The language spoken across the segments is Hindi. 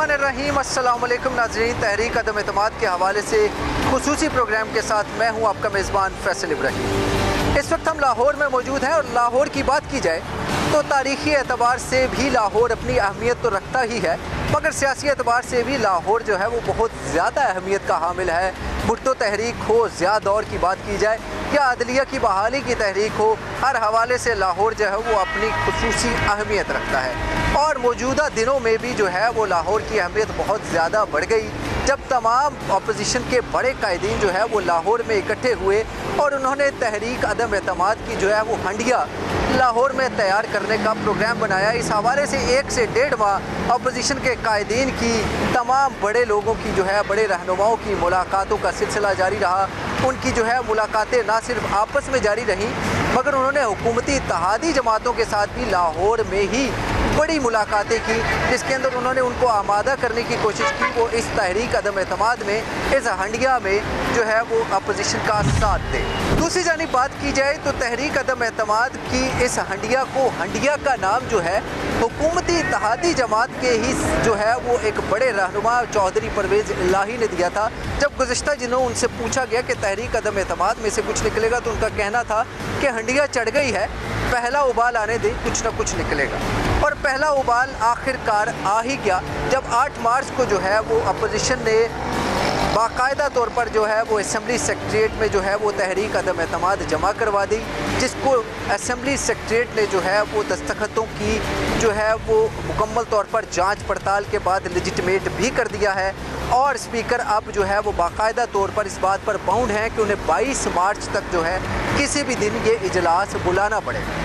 बिस्मिल्लाहिर्रहमानिर्रहीम। अस्सलाम वालेकुम नाज़रीन। तहरीक अदम एतमाद के हवाले से खुसूसी प्रोग्राम के साथ मैं हूं आपका मेज़बान फैसल इब्राहिम। इस वक्त हम लाहौर में मौजूद हैं और लाहौर की बात की जाए तो तारीख़ी एतबार से भी लाहौर अपनी अहमियत तो रखता ही है, मगर सियासी एतबार से भी लाहौर जो है वो बहुत ज़्यादा अहमियत का हामिल है। भुट्टो तहरीक हो, ज़िया दौर की बात की जाए या अदलिया की बहाली की तहरीक हो, हर हवाले से लाहौर जो है वो अपनी खुसूसी अहमियत रखता है। और मौजूदा दिनों में भी जो है वो लाहौर की अहमियत बहुत ज़्यादा बढ़ गई जब तमाम अपोजिशन के बड़े कायदीन जो है वो लाहौर में इकट्ठे हुए और उन्होंने तहरीक अदम एतमाद की जो है वो हंडिया लाहौर में तैयार करने का प्रोग्राम बनाया। इस हवाले से 1 से 1.5 माह अपोजिशन के कायदीन की, तमाम बड़े लोगों की जो है, बड़े रहनुमाओं की मुलाकातों का सिलसिला जारी रहा। उनकी जो है मुलाकातें ना सिर्फ आपस में जारी रहीं मगर उन्होंने हुकूमती इत्तेहादी जमातों के साथ भी लाहौर में ही बड़ी मुलाकातें की, जिसके अंदर उन्होंने उनको आमादा करने की कोशिश की वो इस तहरीक अदम एतमाद में, इस हंडिया में जो है वो अपोजिशन का साथ दे। दूसरी जानिब बात की जाए तो तहरीक अदम एतमाद की इस हंडिया को, हंडिया का नाम जो है हुकूमती इत्तेहादी जमात के ही जो है वो एक बड़े रहनुमा चौधरी परवेज़ इलाही ने दिया था। जब गुज़िश्ता दिनों उनसे पूछा गया कि तहरीक अदम एतमाद में से कुछ निकलेगा तो उनका कहना था कि हंडिया चढ़ गई है, पहला उबाल आने दे, कुछ ना कुछ निकलेगा। और पहला उबाल आखिरकार आ ही गया जब 8 मार्च को जो है वो अपोजिशन ने बाकायदा तौर पर जो है वो असम्बली सेक्रेटरीट में जो है वो तहरीक अदम एतमाद जमा करवा दी, जिसको असम्बली सेक्रेटरीट ने जो है वो दस्तखतों की जो है वो मुकम्मल तौर पर जांच पड़ताल के बाद लेजिटिमेट भी कर दिया है। और स्पीकर अब जो है वो बाकायदा तौर पर इस बात पर बाउंड हैं कि उन्हें 22 मार्च तक जो है किसी भी दिन ये इजलास बुलाना पड़ेगा।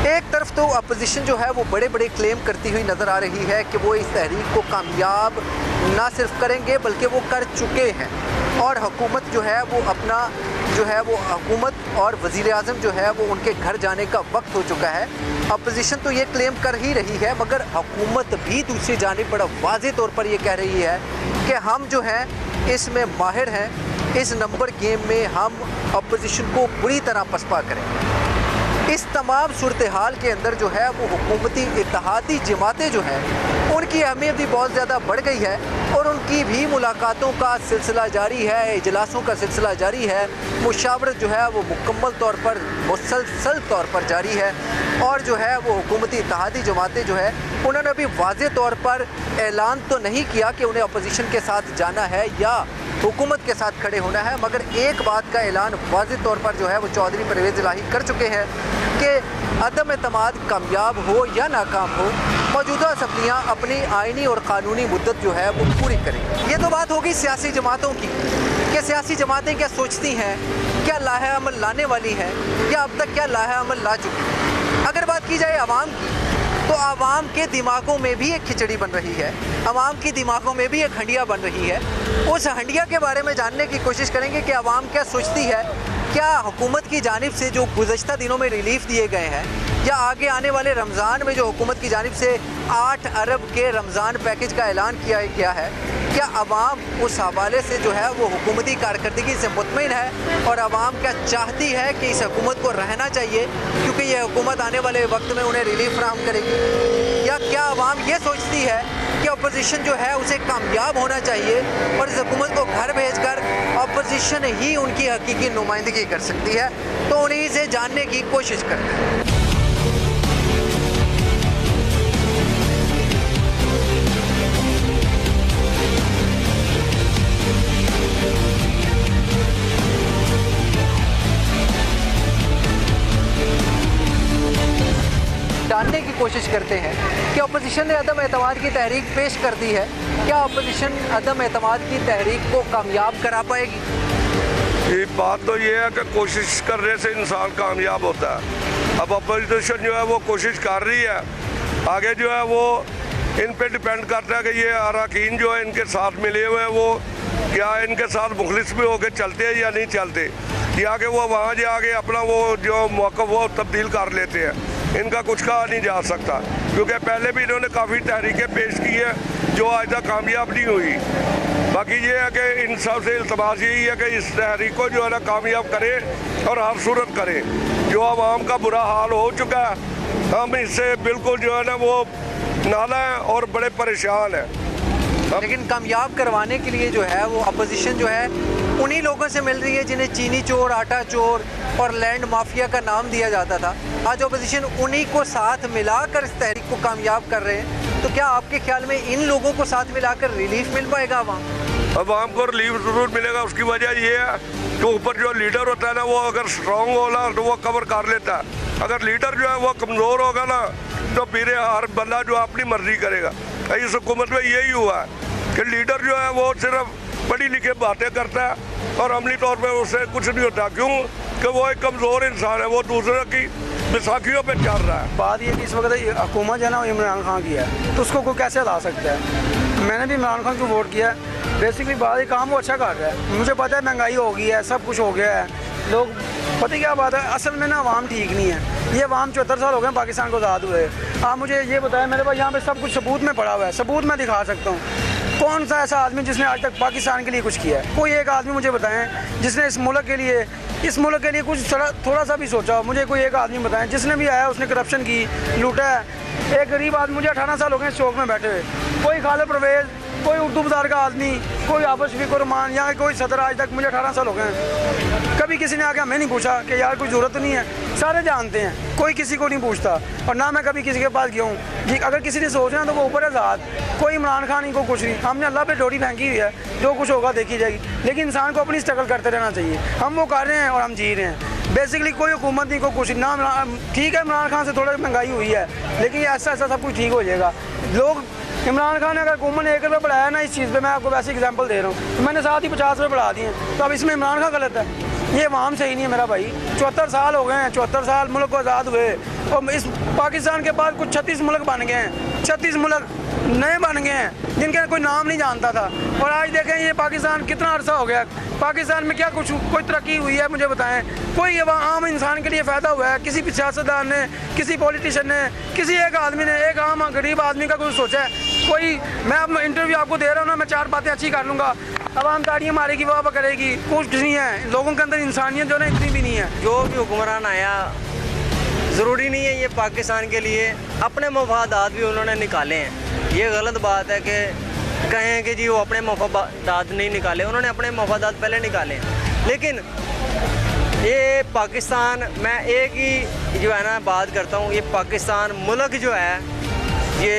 एक तरफ तो अपोजिशन जो है वो बड़े बड़े क्लेम करती हुई नज़र आ रही है कि वो इस तहरीक को कामयाब ना सिर्फ करेंगे बल्कि वो कर चुके हैं और हुकूमत जो है वो अपना जो है वो हुकूमत और वज़ीर आज़म जो है वो उनके घर जाने का वक्त हो चुका है। अपोजिशन तो ये क्लेम कर ही रही है मगर हुकूमत भी दूसरी जानिब बड़ा वाज़ेह तौर पर ये कह रही है कि हम जो हैं इसमें माहिर हैं, इस नंबर गेम में हम अपोजिशन को बुरी तरह पसपा करेंगे। इस तमाम सूरत हाल के अंदर जो है वो हुकूमती इत्तेहादी जमातें जो हैं उनकी अहमियत भी बहुत ज़्यादा बढ़ गई है और उनकी भी मुलाकातों का सिलसिला जारी है, इजलासों का सिलसिला जारी है, मुशावरत जो है वो मुकम्मल तौर पर मुसलसल तौर पर जारी है। और जो है वो हुकूमती इत्तेहादी जमातें जो है उन्होंने अभी वाज़ेह तौर पर ऐलान तो नहीं किया कि उन्हें अपोजिशन के साथ जाना है या हुकूमत के साथ खड़े होना है, मगर एक बात का ऐलान वाज़ेह तौर पर जो है वो चौधरी परवेज़ इलाही कर चुके हैं कि अदम एतमाद कामयाब हो या नाकाम हो, मौजूदा असम्बलियाँ अपनी आइनी और क़ानूनी मुद्दत जो है वो पूरी करेंगी। ये तो बात होगी सियासी जमातों की कि सियासी जमातें क्या सोचती हैं, क्या लाहे अमल लाने वाली हैं या अब तक क्या लाहे अमल ला चुकी हैं। अगर बात की जाए आवाम की तो आवाम के दिमागों में भी एक खिचड़ी बन रही है, आवाम की दिमागों में भी एक हंडिया बन रही है। उस हंडिया के बारे में जानने की कोशिश करेंगे कि आवाम क्या सोचती है, क्या हुकूमत की जानिब से जो गुज़श्ता दिनों में रिलीफ दिए गए हैं या आगे आने वाले रमज़ान में जो हुकूमत की जानिब से 8 अरब के रमज़ान पैकेज का ऐलान किया गया है, क्या आवाम उस हवाले से जो है वो हुकूमती कारकर्दगी से मुतमईन है और आवाम क्या चाहती है कि इस हुकूमत को रहना चाहिए क्योंकि यह हुकूमत आने वाले वक्त में उन्हें रिलीफ फराहम करेगी, या क्या आवाम ये सोचती है कि अपोजिशन जो है उसे कामयाब होना चाहिए और इस हुकूमत को घर भेजकर अपोजिशन ही उनकी हकीकी नुमाइंदगी कर सकती है। तो उन्हीं से जानने की कोशिश करते हैं। जानने की कोशिश करते हैं कि अपोजिशन ने अदम एतमाद की तहरीक पेश कर दी है, क्या अपोजिशन अदम एतमाद की तहरीक को कामयाब करा पाएगी? ये बात तो ये है कि कोशिश करने से इंसान कामयाब होता है। अब अपोजिशन जो है वो कोशिश कर रही है, आगे जो है वो इन पे डिपेंड करता है कि ये अरकान जो है इनके साथ मिले हुए हैं वो क्या इनके साथ मुखलिस भी होकर चलते हैं या नहीं चलते, या कि वो वहाँ जाके अपना वो जो मौक़िफ़ वो तब्दील कर लेते हैं। इनका कुछ कहा नहीं जा सकता क्योंकि पहले भी इन्होंने काफ़ी तहरीकें पेश की है जो आज तक कामयाब नहीं हुई। बाकी ये है कि इन सब से इल्तमास यही है कि इस तहरीक को जो है ना कामयाब करे और हर सूरत करे। जो आवाम का बुरा हाल हो चुका है हम इससे बिल्कुल जो है ना वो नाला है और बड़े परेशान हैं। लेकिन कामयाब करवाने के लिए जो है वो अपोजिशन जो है उन्हीं लोगों से मिल रही है जिन्हें चीनी चोर, आटा चोर और लैंड माफिया का नाम दिया जाता था। आज अपोजिशन उन्हीं को साथ मिलाकर इस तहरीक को कामयाब कर रहे हैं। तो क्या आपके ख्याल में इन लोगों को साथ मिलाकर रिलीफ मिल पाएगा वहाँ? अब हमको रिलीफ जरूर मिलेगा। उसकी वजह ये है कि ऊपर जो लीडर होता है ना, वो अगर स्ट्रांग होगा तो वो कवर कर लेता है। अगर लीडर जो है वो कमज़ोर होगा ना, तो फिर हर बंदा जो अपनी मर्जी करेगा। इस हुकूमत में यही हुआ है कि लीडर जो है वो सिर्फ बड़ी लिखी बातें करता है और अमली तौर पर उससे कुछ नहीं होता। क्यों कि वो एक कमज़ोर इंसान है, वो दूसरे की बैसाखियों पे चल रहा है। बात ये कि इस वक्त हुकूमत है ना इमरान खान की है, तो उसको कोई कैसे ला सकता है। मैंने भी इमरान खान को वोट किया। बेसिकली बात, काम वो अच्छा कर रहा है। मुझे पता है महंगाई हो गई है, सब कुछ हो गया है, लोग पता क्या बात है, असल में ना अवाम ठीक नहीं है। ये अवाम 74 साल हो गए पाकिस्तान को आज़ाद हुए। आप मुझे ये बताएं, मेरे पास यहाँ पे सब कुछ सबूत में पड़ा हुआ है, सबूत मैं दिखा सकता हूँ। कौन सा ऐसा आदमी जिसने आज तक पाकिस्तान के लिए कुछ किया है? कोई एक आदमी मुझे बताएं जिसने इस मुल्क के लिए कुछ थोड़ा सा भी सोचा हो। मुझे कोई एक आदमी बताएं जिसने भी आया उसने करप्शन की, लूटा है। एक गरीब आदमी, मुझे 18 साल हो गए इस चौक में बैठे हुए, कोई खालिद परवेज़, कोई उर्दू बाज़ार का आदमी, कोई आबद शफीक रहमान, यहाँ कोई सदर, आज तक मुझे 18 साल हो गए, कभी किसी ने आके हमें नहीं पूछा कि यार कोई ज़रूरत नहीं है। सारे जानते हैं, कोई किसी को नहीं पूछता। और ना मैं कभी किसी के पास गया हूँ। अगर किसी ने सोचना तो वो ऊपर है ज़ात, कोई इमरान खान ही को कुछ नहीं। हमने अल्लाह पे डोरी फेंकी हुई है, जो कुछ होगा देखी जाएगी। लेकिन इंसान को अपनी स्ट्रगल करते रहना चाहिए। हम वो कर रहे हैं और हम जी रहे हैं। बेसिकली कोई हुकूमत नहीं को कुछ ना। ठीक है, इमरान खान से थोड़ा महंगाई हुई है, लेकिन ऐसा सब कुछ ठीक हो जाएगा। लोग, इमरान खान ने अगर हुकूमत ने 1 रुपये बढ़ाया ना इस चीज़ पे, मैं आपको वैसे एग्जांपल दे रहा हूँ, तो मैंने साथ ही 50 रुपये बढ़ा दिए। तो अब इसमें इमरान खान गलत है? ये अवाम सही नहीं है मेरा भाई। 74 साल हो गए हैं, 74 साल मुल्क को आज़ाद हुए, और इस पाकिस्तान के बाद कुछ 36 मुल्क बन गए हैं। 36 मुल्क नए बन गए हैं जिनके कोई नाम नहीं जानता था। और आज देखें ये पाकिस्तान कितना अरसा हो गया, पाकिस्तान में क्या कुछ कोई तरक्की हुई है? मुझे बताएं। कोई आम इंसान के लिए फ़ायदा हुआ है? किसी सियासतदान ने, किसी पॉलिटिशियन ने, किसी एक आदमी ने, एक आम गरीब आदमी का कुछ सोचा है? कोई, मैं अब इंटरव्यू आपको दे रहा हूँ ना, मैं 4 बातें अच्छी कर लूँगा, आवाम ताड़ियाँ मारेगी, वाह करेगी, कुछ नहीं है। लोगों के अंदर इंसानियत जो है इतनी भी नहीं है। जो भी हुक्मरान आया, ज़रूरी नहीं है ये पाकिस्तान के लिए, अपने मफादात भी उन्होंने निकाले हैं। ये गलत बात है कि कहें कि जी वो अपने मफादात नहीं निकाले, उन्होंने अपने मफादात पहले निकाले हैं। लेकिन ये पाकिस्तान, मैं एक ही जो है ना बात करता हूँ, ये पाकिस्तान मुल्क जो है ये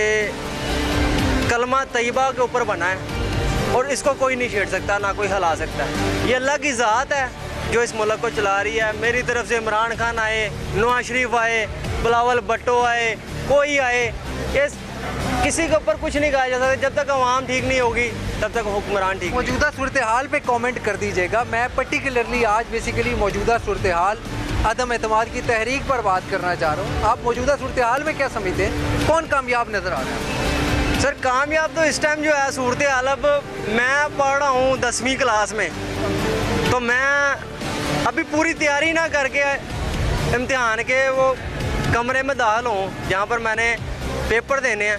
कलमा तैयबा के ऊपर बना है और इसको कोई नहीं छेड़ सकता, ना कोई हिला सकता। ये अल्लाह की ज़ात है जो इस मुल्क को चला रही है। मेरी तरफ से इमरान खान आए, नवाज शरीफ आए, बिलावल भुट्टो आए, कोई आए, ये किसी के ऊपर कुछ नहीं कहा जा सकता। जब तक अवाम ठीक नहीं होगी तब तक हुक्मरान ठीक। मौजूदा सूरत हाल पे कमेंट कर दीजिएगा। मैं पर्टिकुलरली आज बेसिकली मौजूदा सूरत हाल, अदम एतमाद की तहरीक पर बात करना चाह रहा हूँ। आप मौजूदा सूरत हाल में क्या समझते हैं, कौन कामयाब नज़र आ रहा है? सर कामयाब तो इस टाइम जो है सूरत हाल, अब मैं पढ़ रहा हूँ 10वीं क्लास में, तो मैं अभी पूरी तैयारी ना करके इम्तिहान के वो कमरे में दाखिल हूँ जहाँ पर मैंने पेपर देने हैं,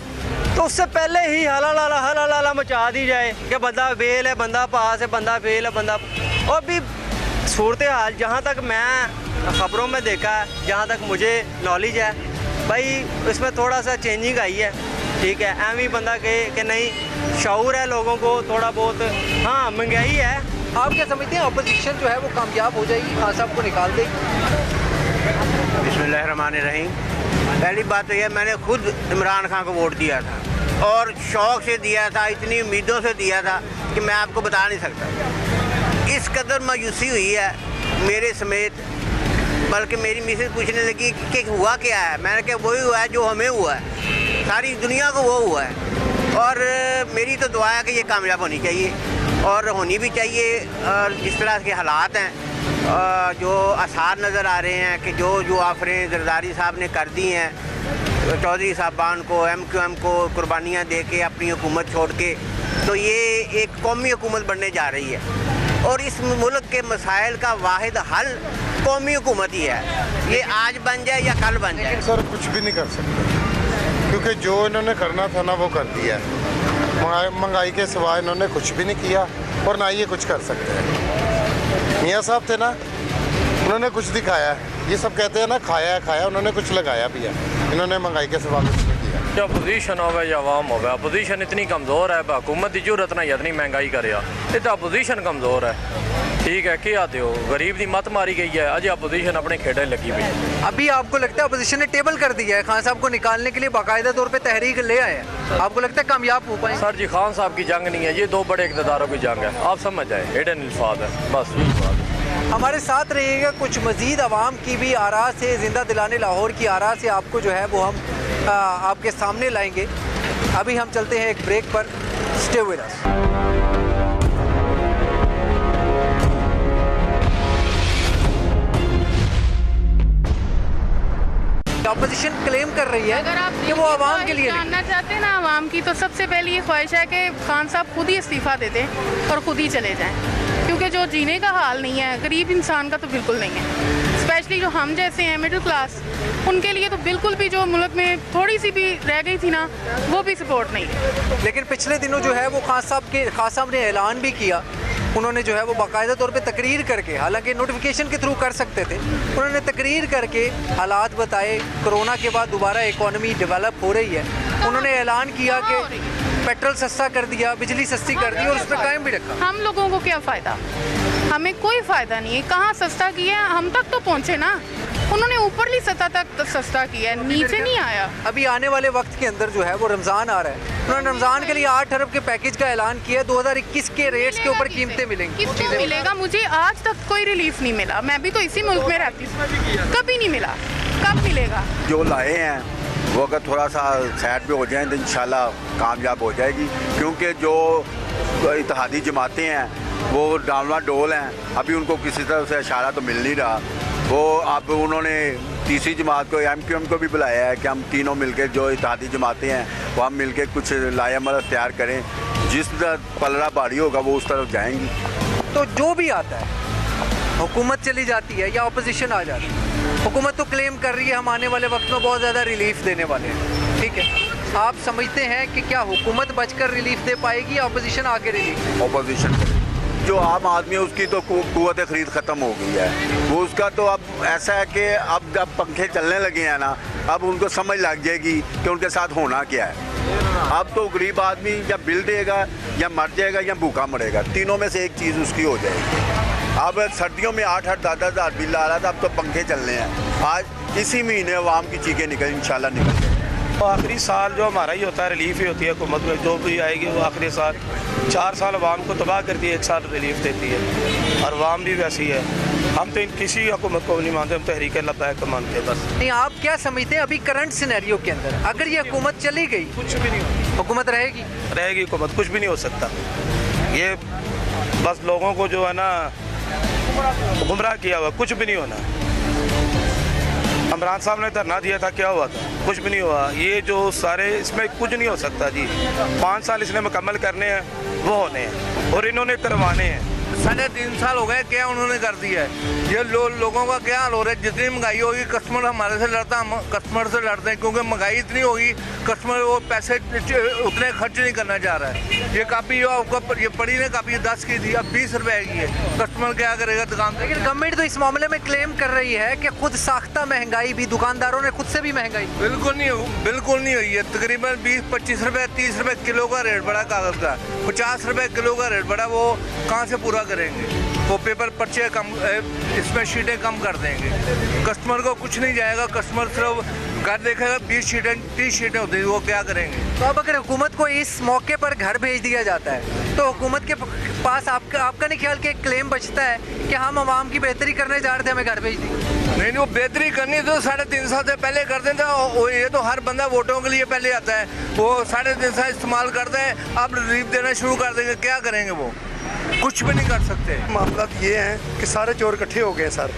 तो उससे पहले ही हला मचा दी जाए कि बंदा फेल है, बंदा पास है, बंदा फेल है, बंदा। और भी सूरत हाल जहाँ तक मैं ख़बरों में देखा है, जहाँ तक मुझे नॉलेज है भाई, इसमें थोड़ा सा चेंजिंग आई है। ठीक है, एम ही बंदा कहे कि नहीं, शऊर है लोगों को थोड़ा बहुत। हाँ, महंगाई है। आप क्या समझते हैं अपोजिशन जो है वो कामयाब हो जाएगी, खान साहब को निकाल देगी? बिस्मिल्लाहिर्रहमानिर्रहीम। पहली बात तो यह, मैंने खुद इमरान खान को वोट दिया था और शौक़ से दिया था, इतनी उम्मीदों से दिया था कि मैं आपको बता नहीं सकता। इस कदर मायूसी हुई है मेरे समेत, बल्कि मेरी मिसेज पूछने लगी कि हुआ क्या है। मैंने कहा वही हुआ है जो हमें हुआ है, सारी दुनिया को वो हुआ है। और मेरी तो दुआ है कि ये कामयाब होनी चाहिए और होनी भी चाहिए। और जिस तरह के हालात हैं, जो आसार नज़र आ रहे हैं कि जो आफरें जरदारी साहब ने कर दी हैं चौधरी साहबान को, MQM को कुर्बानियाँ दे के अपनी हुकूमत छोड़ के, तो ये एक कौमी हुकूमत बनने जा रही है। और इस मुल्क के मसाइल का वाहिद हल कौमी हुकूमत ही है। ये आज बन जाए या कल बन जाए। सर कुछ भी नहीं कर सकते, क्योंकि जो इन्होंने करना था ना वो कर दिया है। महंगाई के सिवाय इन्होंने कुछ भी नहीं किया और ना ये कुछ कर सकते हैं। मियाँ साहब थे ना, उन्होंने कुछ दिखाया है। ये सब कहते हैं ना खाया है खाया, उन्होंने कुछ लगाया भी है। इन्होंने महंगाई के सिवा कुछ नहीं किया। जो अपोजिशन होवे या आवाम होवे, अपोजिशन इतनी कमज़ोर है, हुकूमत की जरूरत नहीं इतनी महंगाई करे, ये तो अपोजिशन कमज़ोर है। ठीक है, क्या आते हो, गरीब की मत मारी गई है, अजय अपोजिशन अपने खेडे लगी हुई है। अभी आपको लगता है अपोजिशन ने टेबल कर दिया है, खान साहब को निकालने के लिए बाकायदा तौर पे तहरीक ले आए हैं, आपको लगता है कामयाब हो पाए? सर जी, खान साहब की जंग नहीं है, ये दो बड़े इक़्तिदारों की जंग है, आप समझ जाए, हिडन अल्फाज है, बस यही बात है। हमारे साथ रहिएगा, कुछ मज़ीद आवाम की भी आरा से, ज़िंदा दिलाने लाहौर की आरा से आपको जो है वो हम आपके सामने लाएंगे। अभी हम चलते हैं एक ब्रेक पर, stay with us. Opposition claim कर रही है अगर आप कि वो आवाम के लिए जानना चाहते हैं ना आवाम की, तो सबसे पहली ये ख्वाहिश है कि खान साहब खुद ही इस्तीफ़ा दे दें और ख़ुद ही चले जाएं, क्योंकि जो जीने का हाल नहीं है गरीब इंसान का तो बिल्कुल नहीं है, स्पेशली जो हम जैसे हैं मिडिल क्लास, उनके लिए तो बिल्कुल भी, जो मुल्क में थोड़ी सी भी रह गई थी ना, वो भी सपोर्ट नहीं है। लेकिन पिछले दिनों जो है वो खान साहब ने ऐलान भी किया, उन्होंने जो है वो बाकायदा तौर पे तकरीर करके, हालांकि नोटिफिकेशन के थ्रू कर सकते थे, उन्होंने तकरीर करके हालात बताए, कोरोना के बाद दोबारा इकॉनमी डेवलप हो रही है, उन्होंने ऐलान किया कि पेट्रोल सस्ता कर दिया, बिजली सस्ती कर दी और उस पर कायम भी रखा। हम लोगों को क्या फ़ायदा, हमें कोई फ़ायदा नहीं है, कहाँ सस्ता किया, हम तक तो पहुँचे ना, उन्होंने ऊपरली सतह तक सस्ता किया, नीचे नहीं आया। अभी आने वाले वक्त के अंदर जो है वो रमज़ान आ रहा है, उन्होंने रमज़ान के लिए 8 अरब के पैकेज का ऐलान किया, 2021 के रेट्स के ऊपर कीमतें मिलेंगी। किसको मिलेगा? मुझे आज तक कोई रिलीफ नहीं मिला, मैं भी तो इसी मुल्क में रहती हूँ, कभी नहीं मिला, कब मिलेगा? जो लाए हैं वो अगर थोड़ा सा साइड पे हो जाए तो इंशाल्लाह कामयाब हो जाएगी, क्योंकि जो इत्तेहादी जमातें हैं वो डालवा डोल हैं, अभी उनको किसी तरह से इशारा तो मिल नहीं रहा। वो अब उन्होंने तीसरी जमात को, MQM को भी बुलाया है कि हम तीनों मिलकर, जो इत्तेहादी जमातें हैं वो हम मिलकर कुछ लाएमल अख्तियार करें, जिस तरह पलड़ा भारी होगा वो उस तरफ जाएंगी। तो जो भी आता है, हुकूमत चली जाती है या अपोजिशन आ जाती है, हुकूमत तो क्लेम कर रही है हम आने वाले वक्त में बहुत ज़्यादा रिलीफ देने वाले हैं, ठीक है, आप समझते हैं कि क्या हुकूमत बचकर रिलीफ दे पाएगी या अपोजिशन आके रिलीफ? अपोजिशन जो आम आदमी है उसकी तो कुव्वत खरीद ख़त्म हो गई है, वो उसका तो अब ऐसा है कि अब जब पंखे चलने लगे हैं ना, अब उनको समझ लग जाएगी कि उनके साथ होना क्या है। अब तो गरीब आदमी या बिल देगा या मर जाएगा या भूखा मरेगा, तीनों में से एक चीज़ उसकी हो जाएगी। अब सर्दियों में 8-8, 10-10 हज़ार बिल आ रहा था, अब तो पंखे चलने हैं, आज इसी महीने अवाम की चीखें निकल इंशाल्लाह निकल जाएगी। तो आखिरी साल जो हमारा ही होता है, रिलीफ ही होती है हुकूमत में, जो भी आएगी वो आखिरी साल 4 साल अवाम को तबाह करती है, 1 साल रिलीफ देती है, और अवाम भी वैसी है। हम तो किसी हुकूमत को नहीं मानते, हम तहरीक लब्बैक को मानते हैं बस। नहीं, आप क्या समझते हैं अभी करंट सिनेरियो के अंदर, अगर ये हुकूमत चली गई कुछ भी नहीं होगा, हुकूमत रहेगी हुकूमत, कुछ भी नहीं हो सकता। ये बस लोगों को जो है ना गुमराह किया हुआ, कुछ भी नहीं होना। इमरान साहब ने धरना दिया था, क्या हुआ था? कुछ भी नहीं हुआ। ये जो सारे, इसमें कुछ नहीं हो सकता जी, 5 साल इसने मुकम्मल करने हैं, वो होने हैं और इन्होंने करवाने हैं। 3.5 साल हो गए, क्या उन्होंने कर दिया है? ये लोगों का क्या हाल हो रहा है? जितनी महंगाई होगी, कस्टमर हमारे से लड़ता, हम कस्टमर से लड़ते हैं, क्योंकि महंगाई इतनी होगी, कस्टमर वो पैसे उतने खर्च नहीं करना चाह रहा है। ये कापी जो आपको ये पड़ी ने कापी 10 की थी, अब 20 रुपए की है, कस्टमर क्या करेगा दुकान से? लेकिन गवर्नमेंट तो इस मामले में क्लेम कर रही है कि खुद साख्ता महंगाई भी, दुकानदारों ने खुद से भी महंगाई बिल्कुल नहीं हुई है। तकरीबन 20-25 रुपए 30 रुपए किलो का रेट बढ़ा कागज़ का, 50 रुपए किलो का रेट बढ़ा, वो कहाँ से पूरा करेंगे? वो पेपर पर्चे कम, इसमें शीटें कम कर देंगे, कस्टमर को कुछ नहीं जाएगा, कस्टमर सिर्फ घर देखेगा, 20 शीटें 30 शीटें होती है, वो क्या करेंगे? तो अब अगर हुकूमत को इस मौके पर घर भेज दिया जाता है तो हुकूमत के पास आपका नहीं ख्याल कि एक क्लेम बचता है कि हम आवाम की बेहतरी करने जा रहे थे, हमें घर भेज दी? नहीं, वो बेहतरी करनी तो 3.5 साल से पहले कर देता है। ये तो हर बंदा वोटों के लिए पहले आता है, वो 3.5 साल इस्तेमाल करता है, अब रिलीफ देना शुरू कर देंगे, क्या करेंगे? वो कुछ भी नहीं कर सकते। मामला ये है कि सारे चोर इकट्ठे हो गए सर,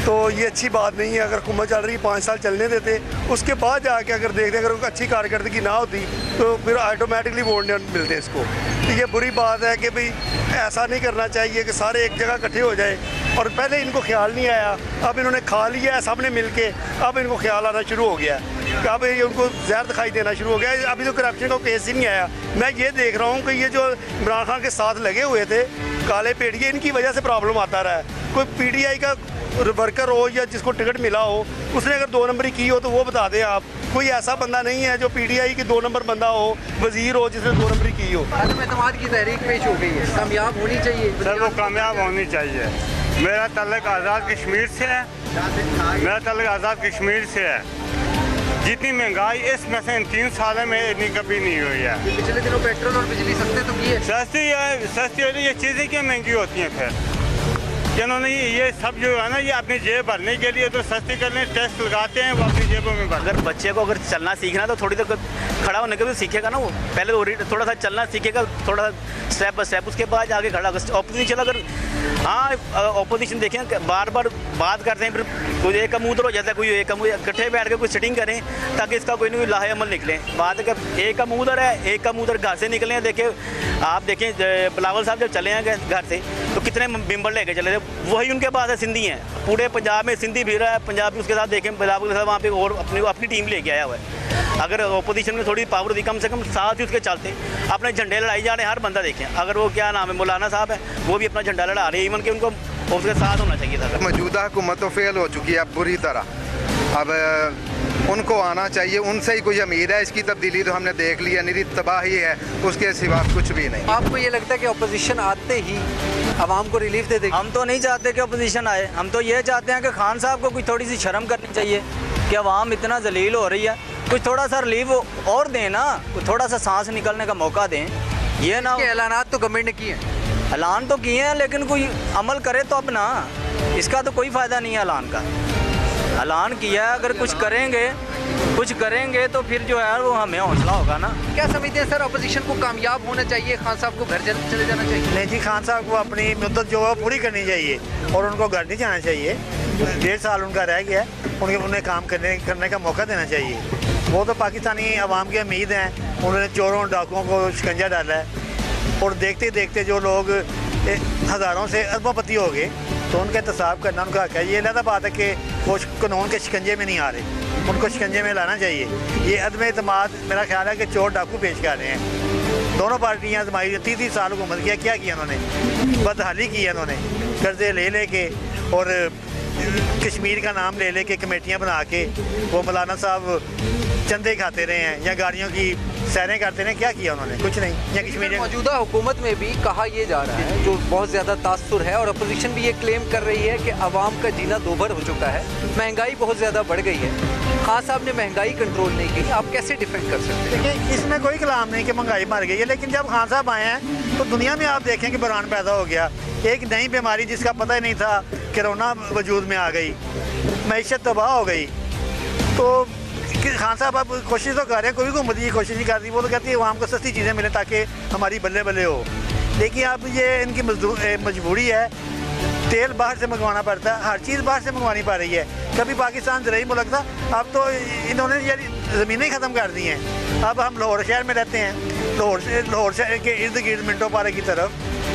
तो ये अच्छी बात नहीं है। अगर हुकूमत चल रही 5 साल चलने देते, उसके बाद जाके अगर देखते अगर उनको अच्छी कारकर्दगी ना होती तो फिर ऑटोमेटिकली वोट नहीं मिलते इसको। तो ये बुरी बात है कि भाई ऐसा नहीं करना चाहिए कि सारे एक जगह इकट्ठे हो जाए, और पहले इनको ख्याल नहीं आया, अब इन्होंने खा लिया है सब ने मिल के, अब इनको ख्याल आना शुरू हो गया कि अब ये उनको जहर दिखाई देना शुरू हो गया। अभी तो करप्शन का केस ही नहीं आया। मैं ये देख रहा हूँ कि ये जो इमरान खान के साथ लगे हुए थे काले पेड़िए, इनकी वजह से प्रॉब्लम आता रहा है। कोई PTI का वर्कर हो या जिसको टिकट मिला हो, उसने अगर 2 नंबरी की हो तो वो बता दें आप। कोई ऐसा बंदा नहीं है जो PTI की 2 नंबर बंदा हो, वजीर हो, जिसने 2 नंबरी की हो। अदम एतमाद की तहरीक पेश हो गई है, कामयाब होनी चाहिए सर, वो कामयाब होनी चाहिए। मेरा तल्लक आज़ाद कश्मीर से है, मेरा तल्लक आज़ाद कश्मीर से है। जितनी महंगाई इसमें से इन 3 सालों में इतनी कभी नहीं हुई है। पिछले दिनों पेट्रोल और बिजली सस्ते तो की है। सस्ती होती है, ये चीज़ें क्यों महंगी होती हैं फिर? इन्होंने ये सब जो है ना, ये अपनी जेब भरने के लिए तो सस्ती करने टैक्स लगाते हैं, वो अपनी जेबों में भर। अगर बच्चे को अगर चलना सीखना तो थोड़ी देर खड़ा होने के भी सीखेगा ना, वो पहले तो थोड़ा सा चलना सीखेगा, थोड़ा सा स्टेप बाय स्टेप, उसके बाद आगे खड़ा होगा। ऑपोजिशन अगर ऑपोजिशन देखें बार बार बात करते हैं, फिर कोई एक का मुँह उधर हो जाता है, कोई एक का मुँह, इकट्ठे बैठ के कोई सेटिंग करें ताकि इसका कोई ना कोई लाहे अमल निकले। बात है कि एक का मुँह उधर है, एक का मुँह उधर घर से निकले हैं। देखिए आप देखें बिलावल साहब जब चले हैं घर से तो कितने बिम्बर लेके चले थे, वही उनके पास है सिंधी हैं। पूरे पंजाब में सिंधी भी रहा है, पंजाबी उसके साथ देखें बिलावल के साथ वहाँ पे और अपनी टीम लेके आया हुआ है। अगर अपोजिशन में थोड़ी पावर थी कम से कम साथ ही उसके चलते, अपने झंडे लड़ाई जा रहे हैं, हर बंदा देखें। अगर वो क्या नाम है मौलाना साहब है, वो भी अपना झंडा लड़ा रहे हैं, इवन कि उनको उसके साथ होना चाहिए था। मौजूदा हुकूमत तो फेल हो चुकी है अब बुरी तरह। अब उनको आना चाहिए, उनसे ही कोई उम्मीद है। इसकी तब्दीली तो हमने देख लिया, निरी तबाही है, उसके सिवा कुछ भी नहीं। आपको ये लगता है कि अपोजिशन आते ही आवाम को रिलीफ दे देगी? हम तो नहीं चाहते कि अपोजिशन आए, हम तो ये चाहते हैं कि खान साहब को कुछ थोड़ी सी शर्म करनी चाहिए कि आवाम इतना जलील हो रही है, कुछ थोड़ा सा रिलीफ और दें ना, थोड़ा सा सांस निकलने का मौका दें। ये ना ऐलानात तो गवर्नमेंट ने किए हैं, ऐलान तो किए हैं, लेकिन कोई अमल करे तो अब ना, इसका तो कोई फ़ायदा नहीं है ऐलान का। ऐलान किया है, अगर कुछ करेंगे तो फिर जो है वो हमें हौसला होगा ना। क्या समझते हैं सर, अपोजिशन को कामयाब होना चाहिए, खान साहब को घर चले जाना चाहिए? नहीं जी, खान साहब को अपनी मुद्दत जो है पूरी करनी चाहिए और उनको घर नहीं जाना चाहिए। 1.5 साल उनका रह गया है, उन्हें काम करने का मौका देना चाहिए। वो तो पाकिस्तानी अवाम की उम्मीद हैं, उन्होंने चोरों डाकुओं को शिकंजा डाला है और देखते देखते जो लोग हज़ारों से अरबोपति हो गए, तो उनका एहतसाब करना उनका हक है। ये अलग बात है कि वो कानून के शिकंजे में नहीं आ रहे, उनको शिकंजे में लाना चाहिए। ये अदम एतमाद मेरा ख्याल है कि चोर डाकू पेश कर रहे हैं। दोनों पार्टियाँ आजमाई 30 साल हुकूमत किया, क्या किया उन्होंने? बदहाली की है उन्होंने, कर्जे ले के और कश्मीर का नाम ले के कमेटियाँ बना के वो मौलाना साहब चंदे खाते रहे हैं या गाड़ियों की सैरें करते रहे। क्या किया उन्होंने? कुछ नहीं। या कश्मीर मौजूदा हुकूमत में भी कहा यह जा रहा है, जो बहुत ज़्यादा तासुर है, और अपोजिशन भी ये क्लेम कर रही है कि आवाम का जीना दोभर हो चुका है, महंगाई बहुत ज़्यादा बढ़ गई है। खान साहब ने महंगाई कंट्रोल नहीं की, आप कैसे डिफेंड कर सकते हैं? देखिए, इसमें कोई कलाम नहीं कि महंगाई मर गई है, लेकिन जब खान साहब आए हैं तो दुनिया में आप देखें कि बहरान पैदा हो गया। एक नई बीमारी जिसका पता ही नहीं था, कोरोना वजूद में आ गई, मैशत तबाह हो गई। तो खान साहब अब कोशिश तो कर रहे हैं, कोई हुकूमत ये कोशिश नहीं कर रही। वो तो कहती है आवाम को सस्ती चीज़ें मिले ताकि हमारी बल्ले बल्ले हो। देखिए अब ये इनकी मजबूरी है, तेल बाहर से मंगवाना पड़ता है, हर चीज़ बाहर से मंगवानी पड़ रही है। कभी पाकिस्तान ज़रूरी मुल्क था, अब तो इन्होंने ज़मीनें ख़त्म कर दी हैं। अब हम लाहौर शहर में रहते हैं, लाहौर शहर के इर्द गिर्द मिंटो पारे की तरफ,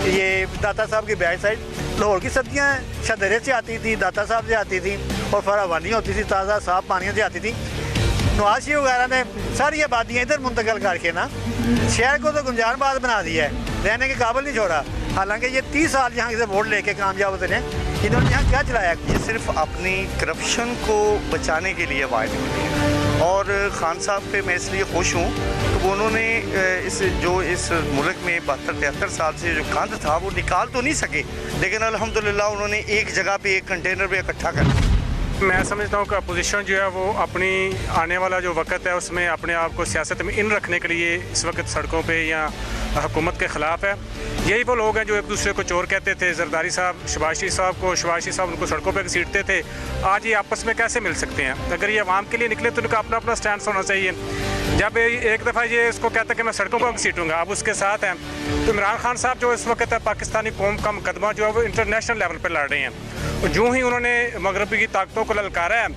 ये दाता साहब की बैक साइड, लाहौर की सब्जियाँ शदरे से आती थी, दाता साहब से आती थी और फरावानी होती थी, ताज़ा साफ पानियों से आती थी। नवाज शरीफ वगैरह ने सारी आबादियाँ इधर मुंतकिल करके ना शहर को तो गुंजारबाद बना दिया है, रहने के काबिल नहीं छोड़ा। हालांकि ये 30 साल यहाँ से वोट लेके कामयाब होते हैं, इन्होंने यहाँ क्या चलाया? ये सिर्फ अपनी करप्शन को बचाने के लिए वायदे होते हैं। और खान साहब पे मैं इसलिए खुश हूँ कि उन्होंने इस मुल्क में 72-73 साल से जो गंद था वो निकाल तो नहीं सके, लेकिन अल्हम्दुलिल्लाह उन्होंने एक जगह पे एक कंटेनर पे इकट्ठा कर दिया। मैं समझता हूँ कि अपोजिशन जो है वो अपनी आने वाला जो वक्त है उसमें अपने आप को सियासत में इन रखने के लिए इस वक्त सड़कों पे या हुकूमत के ख़िलाफ़ है। यही वो लोग हैं जो एक दूसरे को चोर कहते थे, जरदारी साहब शहबाज शरीफ साहब को, शहबाज शरीफ साहब उनको सड़कों पे घसीटते थे। आज ये आपस में कैसे मिल सकते हैं? अगर ये आवाम के लिए निकले तो उनका अपना अपना स्टैंड होना चाहिए। जब एक दफ़ा ये इसको कहता है कि मैं सड़कों पर घसीटूँगा, अब उसके साथ हैं तो इमरान खान साहब जो इस वक्त पाकिस्तानी कौम का मुकदमा जो है वो इंटरनेशनल लेवल पर लड़ रहे हैं। जो ही उन्होंने मगरबी की ताकतों को ललकारा है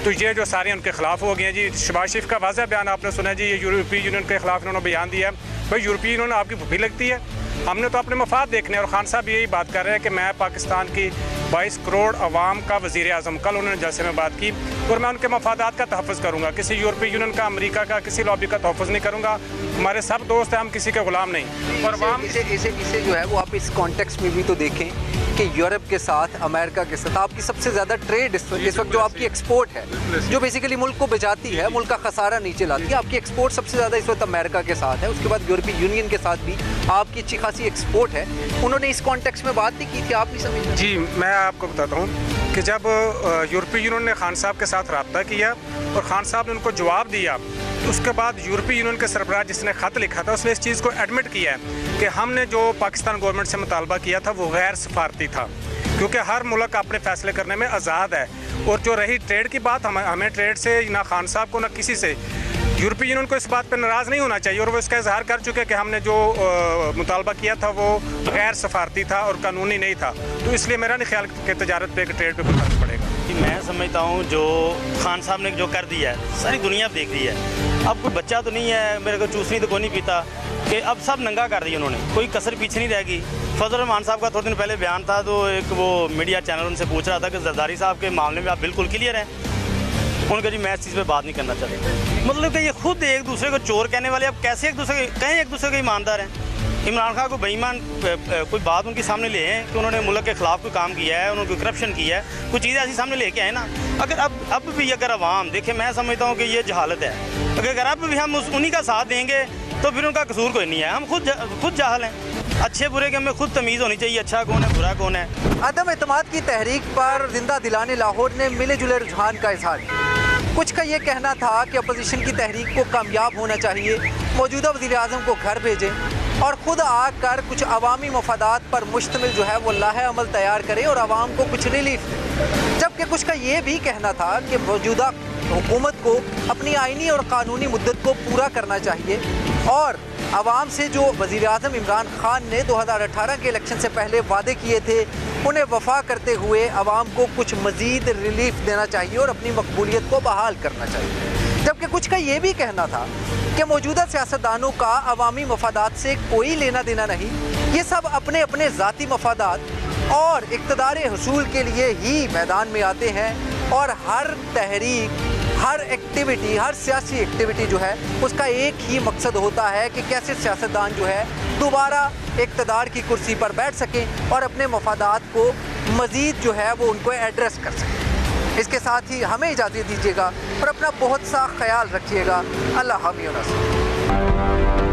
तो ये जो सारे उनके ख़िलाफ़ हो गए हैं जी। शहबाज शरीफ का वाज़ह बयान आपने सुना है जी, ये यूरोपीय यूनियन के ख़िलाफ़ इन्होंने बयान दिया है। भाई यूरोपीय यूनियन आपकी भूखी लगती है, हमने तो अपने मफाद देखने। और खान साहब यही बात कर रहे हैं कि मैं पाकिस्तान की 22 करोड़ अवाम का वज़ीर आज़म, कल उन्होंने जलसे में बात की, और मैं उनके मफादात का तहफ़्फ़ुज़ करूँगा। किसी यूरोपीय यूनियन का, अमेरिका का, किसी लॉबी का तहफ़्फ़ुज़ नहीं करूँगा। हमारे सब दोस्त हैं, हम किसी के ग़ुलाम नहीं। और इसे जो है वो आप इस कॉन्टेक्स्ट में भी तो देखें कि यूरोप के साथ, अमेरिका के साथ आपकी सबसे ज़्यादा ट्रेड इस वक्त जो आपकी एक्सपोर्ट है, जो बेसिकली मुल्क को बचाती है, मुल्क का खसारा नीचे लाती है, आपकी एक्सपोर्ट सबसे ज़्यादा इस वक्त अमेरिका के साथ है। उसके बाद यूरोपीय यूनियन के साथ भी आपकी अच्छी खासी एक्सपोर्ट है। उन्होंने इस कॉन्टेक्स्ट में बात नहीं की थी, आप नहीं समझे? जी, मैं आपको बताता हूँ कि जब यूरोपीय यूनियन ने खान साहब के साथ रब्ता किया और खान साहब ने उनको जवाब दिया, तो उसके बाद यूरोपीय यूनियन के सरबराह जिसने ख़त लिखा था उसने इस चीज़ को एडमिट किया है कि हमने जो पाकिस्तान गवर्नमेंट से मुतालबा किया था वो गैर सफारती था, क्योंकि हर मुल्क अपने फैसले करने में आज़ाद है। और जो रही ट्रेड की बात, हमें ट्रेड से ना खान साहब को ना किसी से, यूरोपीय यूनियन को इस बात पर नाराज़ नहीं होना चाहिए और वो इसका इजहार कर चुके कि हमने जो मुतालबा किया था वो गैर सफारती था और कानूनी नहीं था। तो इसलिए मेरा नहीं ख्याल कि तजारत पे, ट्रेड पे कोई फर्क पड़ेगा। मैं समझता हूँ जो खान साहब ने जो कर दिया है सारी दुनिया देख रही है। अब कोई बच्चा तो नहीं है मेरे को चूसनी तो कोई नहीं पीता कि अब सब नंगा कर दिया उन्होंने, कोई कसर पीछे नहीं रहेगी। फजल रहमान साहब का थोड़े दिन पहले बयान था, तो एक वो मीडिया चैनल उनसे पूछ रहा था कि जरदारी साहब के मामले में आप बिल्कुल क्लियर हैं। उनका जी मैं इस चीज़ पे बात नहीं करना चाहता। मतलब कि ये खुद एक दूसरे को चोर कहने वाले, अब कैसे एक दूसरे कहें एक दूसरे के ईमानदार हैं। इमरान खान को बेईमान कोई बात उनके सामने ले आए कि उन्होंने मुल्क के ख़िलाफ़ कोई काम किया है, उन्होंने कोई करप्शन किया है, कुछ चीज़ें ऐसी सामने लेके आए ना। अगर अब भी अगर अवाम देखे, मैं समझता हूँ कि ये जहालत है। अगर अब भी हम उन्हीं का साथ देंगे तो फिर उनका कसूर कोई नहीं है। हम खुद जाहल हैं, अच्छे बुरे के हमें खुद तमीज़ होनी चाहिए, अच्छा कौन है बुरा कौन है। अदम एतमाद की तहरीक पर जिंदा दिलाने लाहौर ने मिले जुले रुझान का इजहार किया। कुछ का ये कहना था कि अपोजिशन की तहरीक को कामयाब होना चाहिए, मौजूदा वज़ीर-ए-आज़म को घर भेजें और ख़ुद आकर कुछ अवामी मफादात पर मुश्तमिल जो है वो लाहे अमल तैयार करें और आवाम को कुछ रिलीफ दें। जबकि कुछ का ये भी कहना था कि मौजूदा हुकूमत को अपनी आइनी और कानूनी मुद्दत को पूरा करना चाहिए और आवाम से जो वज़ीर-ए-आज़म इमरान खान ने 2018 के इलेक्शन से पहले वादे किए थे उन्हें वफा करते हुए आवाम को कुछ मज़ीद रिलीफ देना चाहिए और अपनी मकबूलियत को बहाल करना चाहिए। जबकि कुछ का ये भी कहना था कि मौजूदा सियासतदानों का अवामी मफादात से कोई लेना देना नहीं, ये सब अपने अपने ज़ाती मफादात और इक़्तिदार हसूल के लिए ही मैदान में आते हैं और हर तहरीक, हर एक्टिविटी, हर सियासी एक्टिविटी जो है उसका एक ही मकसद होता है कि कैसे सियासतदान जो है दोबारा इक़्तिदार की कुर्सी पर बैठ सकें और अपने मफादात को मज़ीद जो है वो उनको एड्रेस कर सकें। इसके साथ ही हमें इजाज़त दीजिएगा और अपना बहुत सा ख्याल रखिएगा। अल्लाह हाफ़िज़।